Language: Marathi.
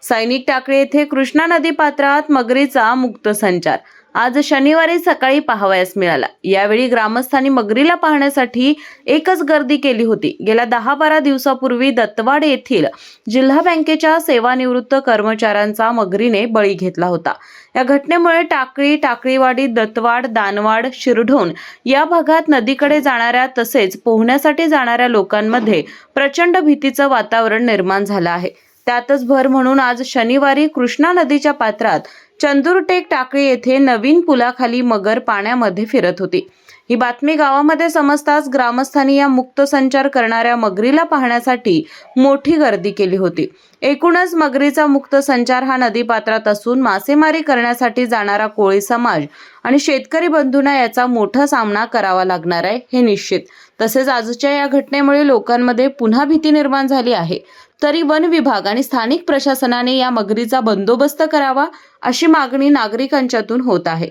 सैनिक टाकळी येथे कृष्णा नदी पात्रात मगरीचा मुक्त संचार आज शनिवारी सकाळी पाहावयास मिळाला। यावेळी ग्रामस्थांनी मगरीला पाहण्यासाठी एकच गर्दी केली होती। गेल्या 10-12 दिवसापूर्वी दत्तवाड येथील जिल्हा बँकेच्या सेवानिवृत्त कर्मचाऱ्यांचा मगरीने बळी घेतला होता। या घटनेमुळे टाकळी, टाकळीवाडी, दत्तवाड, दानवाड, शिरढोण या भागात नदीकडे जाणाऱ्या तसेच पोहण्यासाठी जाणाऱ्या लोकांमध्ये प्रचंड भीतीचं वातावरण निर्माण झालं आहे। त्यातच भर म्हणून आज शनिवारी कृष्णा नदीच्या पात्रात चंदुरटेक टाकळी येथे नवीन पुलाखाली मगर पाण्यामध्ये फिरत होती। ही बातमी गावामध्ये समजताच ग्रामस्थांनी या मुक्त संचार करणाऱ्या मगरीला पाहण्यासाठी मोठी गर्दी केली होती। एकूणच मगरीचा मुक्त संचार हा नदीपात्रात असून मासेमारी करण्यासाठी जाणारा कोळी समाज आणि शेतकरी बंधूंना याचा मोठा सामना करावा लागणार आहे हे निश्चित। तसेच आजच्या या घटनेमुळे लोकांमध्ये पुन्हा भीती निर्माण झाली आहे। तरी वन विभाग आणि स्थानिक प्रशासनाने या मगरीचा बंदोबस्त करावा अशी मागणी नागरिकांच्यातून होत आहे।